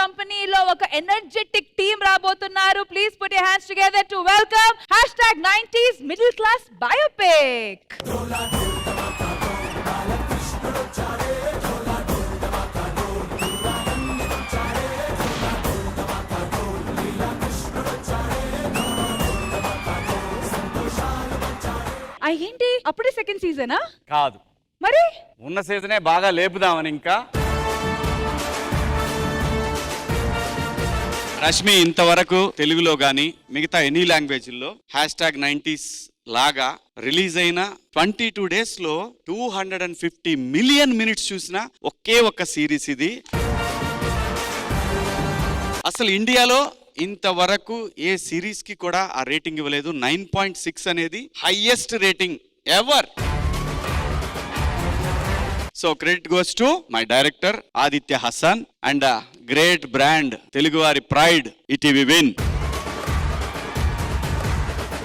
కంపెనీలో ఒక energetic team రాబోతున్నారు. Please put your hands together to welcome #90s middle class biopic. ఏంటి అప్పుడే సెకండ్ సీజనా? కాదు, మరి ఉన్న సీజనే బాగా లేపుదామని. ఇంకా రష్మి ఇంతవరకు తెలుగులో గానీ మిగతా ఎనీ లాంగ్వేజ్లో #90s లాగా రిలీజ్ అయిన 22 days లో 250 million minutes చూసిన ఒకే ఒక్క సిరీస్ ఇది. అసలు ఇండియాలో ఇంతవరకు ఏ సిరీస్ కి కూడా ఆ రేటింగ్ ఇవ్వలేదు. 9.6 అనేది highest rating ever. So credit goes to my director Aditya Hasan and great brand తెలుగువారి ప్రైడ్ ఈటీవీ విన్.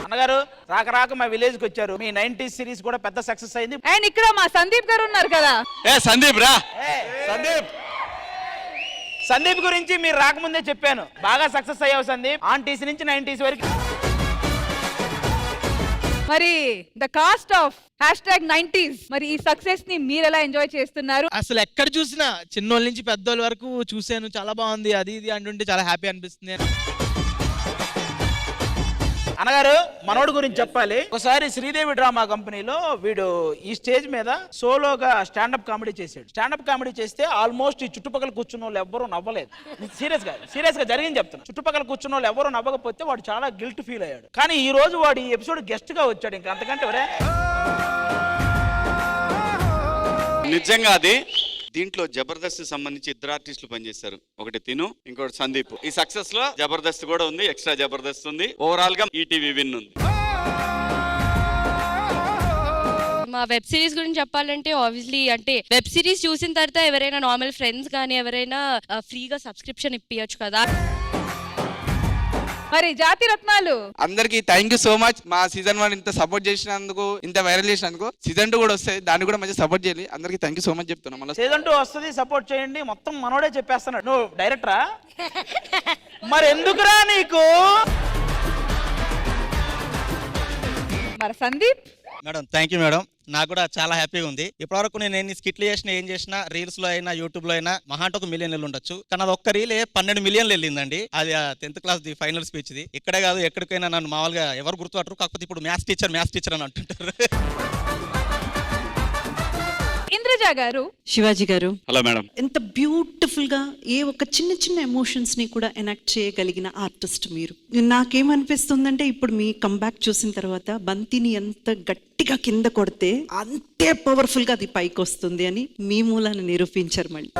అన్నగారు రాక రాక మా విలేజ్ కి వచ్చారు. మీ 90s సిరీస్ కూడా పెద్ద సక్సెస్ అయింది. అండ్ ఇక్కడ మా సందీప్ గారు ఉన్నారు కదా. సందీప్ రా. సందీప్ గురించి మీరు రాకముందే చెప్పాను, బాగా సక్సెస్ అయ్యావు సందీప్. ఆంటీస్ నుంచి 90s వరకు. మరి ద కాస్ట్ ఆఫ్ #90s, మరి ఈ సక్సెస్ ని మీరు ఎలా ఎంజాయ్ చేస్తున్నారు? అసలు ఎక్కడ చూసినా చిన్నోళ్ళ నుంచి పెద్దోళ్ళ వరకు చూసాను, చాలా బాగుంది అది ఇది అంటుంటే చాలా హ్యాపీ అనిపిస్తుంది. అన్నగారు మనోడు గురించి చెప్పాలి. ఒకసారి శ్రీదేవి డ్రామా కంపెనీలో వీడు ఈ స్టేజ్ మీద సోలోగా స్టాండప్ కామెడీ చేశాడు. స్టాండప్ కామెడీ చేస్తే ఆల్మోస్ట్ ఈ చుట్టుపక్కల కూర్చున్న వాళ్ళు ఎవ్వరూ నవ్వలేదు. సీరియస్ గా జరిగింది చెప్తున్నా. చుట్టుపక్కల కూర్చున్న వాళ్ళు ఎవరు నవ్వకపోతే వాడు చాలా గిల్ట్ ఫీల్ అయ్యాడు. కానీ ఈ రోజు వాడు ఈ ఎపిసోడ్ గెస్ట్ గా వచ్చాడు. ఇంకా అంతకంటే ఎవరే నిజంగా అది. దీంట్లో జబర్దస్త్ సంబంధించి ఇద్దరు ఆర్టిస్టులు పనిచేశారు. ఒకటి తిను, ఇంకోటి సందీప్. ఈ సక్సెస్ లో జబర్దస్త్ కూడా ఉంది, ఎక్స్ట్రా జబర్దస్త్ ఉంది, ఓవరాల్ గా ఈటీవీ విన్ ఉంది. మా వెబ్ సిరీస్ గురించి చెప్పాలంటే ఆబ్వియస్లీ అంటే వెబ్ సిరీస్ చూసిన తర్వాత ఎవరైనా నార్మల్ ఫ్రెండ్స్ కానీ ఎవరైనా ఫ్రీగా సబ్స్క్రిప్షన్ ఇప్పించచ్చు కదా. మరి జాతి రత్నాలు అందరికి థ్యాంక్ యూ సో మచ్. మా సీజన్ 1 ఇంత సపోర్ట్ చేసినందుకు, ఇంత వైరల్ చేసినందుకు. సీజన్ 2 కూడా వస్తాయి, దాన్ని కూడా మంచిగా సపోర్ట్ చేయాలి. అందరికి థ్యాంక్ యూ సో మచ్ చెప్తున్నాం. మళ్ళీ సీజన్ 2 వస్తుంది, సపోర్ట్ చేయండి. మొత్తం మనోడే చెప్పేస్తున్నాడు. నువ్వు డైరెక్టరా? మరి ఎందుకురా నీకు? మరి Sandeep madam thank you madam. నాకు కూడా చాలా హ్యాపీగా ఉంది. ఇప్పటివరకు నేను ఎన్ని స్కిట్లు చేసినా ఏం చేసినా రీల్స్ లో అయినా యూట్యూబ్ లో అయినా మహా అంటే 1 million ఉండొచ్చు. కానీ అది ఒక్క రీలే 12 million వెళ్ళిందండి. అది 10th class the final speech the. ఇక్కడే కాదు ఎక్కడికైనా నన్ను మామూలుగా ఎవరు గుర్తుపట్టరు. కాకపోతే ఇప్పుడు మ్యాథ్స్ టీచర్ అని అంటుంటారు. ఇంద్రజ గారు, శివాజీ గారు, హలో మేడం. ఎంత బ్యూటిఫుల్ గా ఏ ఒక చిన్న చిన్న ఎమోషన్స్ ని కూడా ఎనాక్ట్ చేయగలిగిన ఆర్టిస్ట్ మీరు. నాకేమనిపిస్తుందంటే ఇప్పుడు మీ కంబ్యాక్ చూసిన తర్వాత బంతిని ఎంత గట్టిగా కింద కొడితే అంతే పవర్ఫుల్ గా అది పైకి వస్తుంది అని మీ మూలాన్ని నిరూపించారు. మళ్ళీ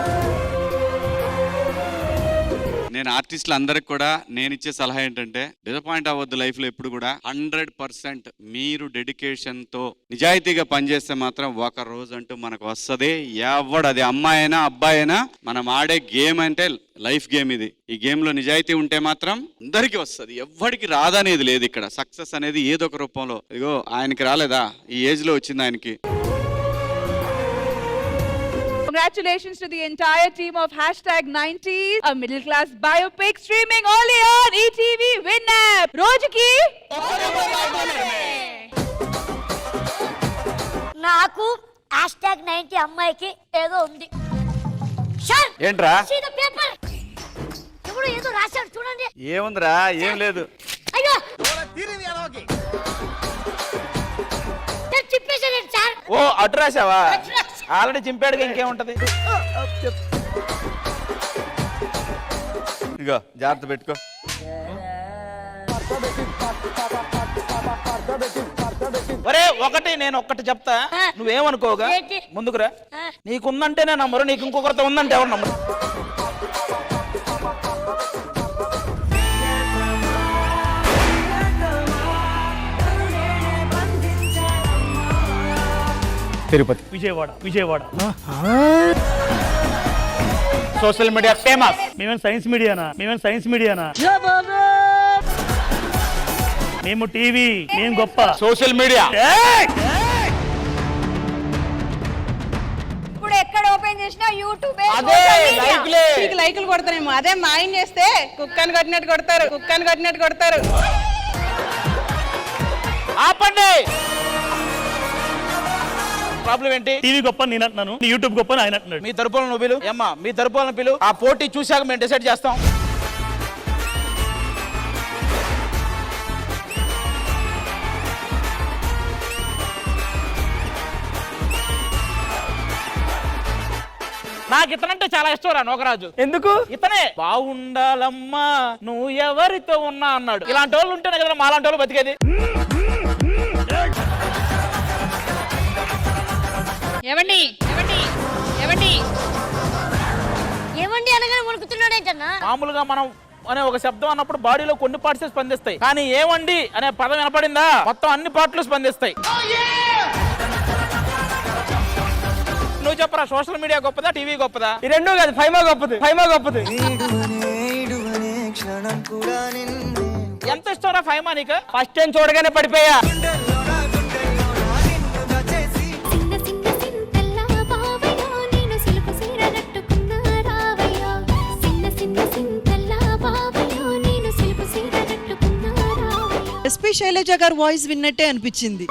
నేను ఆర్టిస్టులు అందరికి కూడా నేను ఇచ్చే సలహా ఏంటంటే డిసప్పాయింట్ అవ్వద్దు లైఫ్ లో. ఎప్పుడు కూడా 100% మీరు డెడికేషన్ తో నిజాయితీగా పనిచేస్తే మాత్రం ఒక రోజు అంటూ మనకు వస్తుంది. ఎవడు అది అమ్మాయి అయినా అబ్బాయి అయినా మనం ఆడే గేమ్ అంటే లైఫ్ గేమ్ ఇది. ఈ గేమ్ లో నిజాయితీ ఉంటే మాత్రం అందరికి వస్తుంది, ఎవ్వడికి రాదనేది లేదు. ఇక్కడ సక్సెస్ అనేది ఏదో ఒక రూపంలో. ఇదిగో ఆయనకి రాలేదా, ఈ ఏజ్ లో వచ్చింది ఆయనకి. Congratulations to the entire team of #90s, a middle class biopic streaming only on ETV Win app. రోజుకి నాకు #90 అమ్మాయికి ఏదో ఉంది. ఏంట్రా ఇప్పుడు ఏదో రాశాడు చూడండి. ఏముందిరా? ఏం లేదు. అయ్యో చెప్పేసాను సార్. ఓ అటు రాసావా? ఆల్రెడీ చింపాడుగా, ఇంకేముంటది. ఇగో జాగ్రత్త పెట్టుకో. ఒరే ఒకటి నేను ఒక్కటి చెప్తా, నువ్వేమనుకోగా ముందుకురా. నీకుందంటేనే నమ్మరు, నీకు ఇంకొకరితో ఉందంటే ఎవరు నమ్మరు. Tirupati, Vijayawada social media famous. మేమేం సైన్స్ మీడియానా? మేము టీవీ, మేము గొప్ప. సోషల్ మీడియా ఇప్పుడు ఎక్కడ ఓపెన్ చేసినా యూట్యూబే. అదే లైక్లే. మీకు లైకులు కొడతారేమో, అదే మాయం చేస్తే కుక్కని కొట్టినట్టు కొడతారు, కుక్కని కొట్టినట్టు కొడతారు. ఆపండి. ప్రాబ్లం ఏంటి? టీవీ గొప్ప నేను అంటున్నాను, యూట్యూబ్ గొప్ప ఆయన అంటున్నాడు. మీ తరపులను నువ్వు పిలు. ఏమ్మా మీ తరపులను పిలు. ఆ పోటీ చూశాక మేము డిసైడ్ చేస్తాం. నాకు ఇతనంటే చాలా ఇష్టం రా నోకరాజు. ఎందుకు? ఇతనే బాగుండాలమ్మా నువ్వు ఎవరితో ఉన్నా అన్నాడు. ఇలాంటి వాళ్ళు ఉంటేనే కదా మాలాంటి వాళ్ళు బతికేది. ఏమండి ఏమండి ఏమండి ఏమండి అనగానే వణుకుతున్నాడు ఏంటన్నా? మామూలుగా మనం అనే ఒక శబ్దం అన్నప్పుడు బాడీలో కొన్ని పార్ట్స్ స్పందిస్తాయి, కానీ ఏమండి అనే పదం వినపడిందా మొత్తం అన్ని పార్ట్లు స్పందిస్తాయి. నువ్వు చెప్పరా, సోషల్ మీడియా గొప్పదా టీవీ గొప్పదా? ఈ రెండూ కాదు, ఫైమా గొప్పది, ఫైమా గొప్పది. ఎంత ఇష్టం రా ఫైమా నీకు? ఫస్ట్ టైం చూడగానే పడిపోయా. ఎస్పి శైలజ గారు వాయిస్ విన్నట్టే అనిపించింది.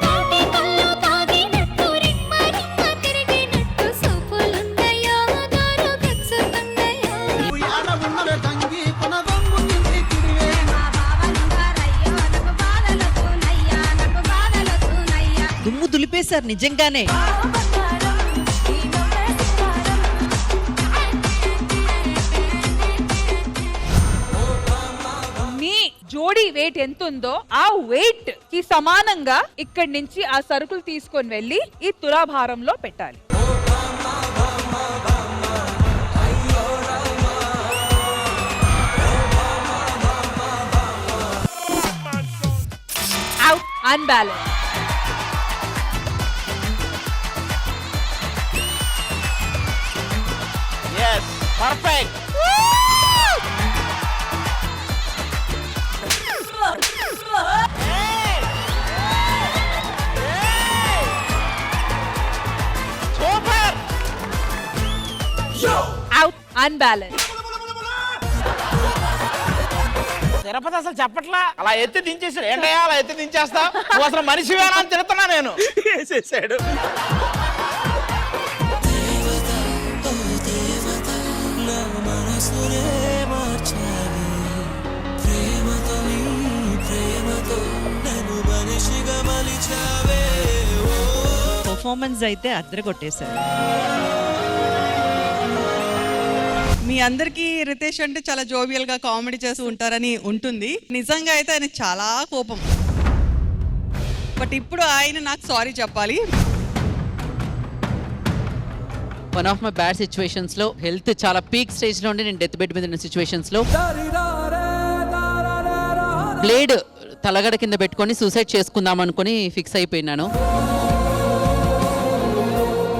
దుమ్ము దులిపేశారు నిజంగానే. మీ జోడీ వెయిట్ ఎంత ఉందో ఆ వెయిట్ కి సమానంగా ఇక్కడి నుంచి ఆ సరుకులు తీసుకొని వెళ్ళి ఈ తులాభారంలో పెట్టాలి. Out, unbalanced. Yes, perfect. Super. Out, unbalanced. Tirupati అసలు చెప్పట్లా, అలా ఎత్తి దించేసాడు. ఏంటయ్యా అలా ఎత్తి దించేస్తా, నువ్వు అసలు మనిషివేనా అని తిడుతున్నా నేను. వేసేసాడు. పర్ఫార్మెన్స్ అయితే అద్దరగొట్టేశారు. మీ అందరికీ రితేష్ అంటే చాలా జోవియల్ గా కామెడీ చేస్తూ ఉంటారని ఉంటుంది. నిజంగా అయితే ఆయన చాలా కోపం. బట్ ఇప్పుడు ఆయన నాకు సారీ చెప్పాలి. One of my bad situations లో హెల్త్ చాలా పీక్ స్టేజ్ లో ఉండి నేను డెత్ బెడ్ మీద ఉన్న సిచ్యువేషన్స్ లో బ్లేడ్ తలగడ కింద పెట్టుకొని సూసైడ్ చేసుకుందాం అనుకుని ఫిక్స్ అయిపోయినాను.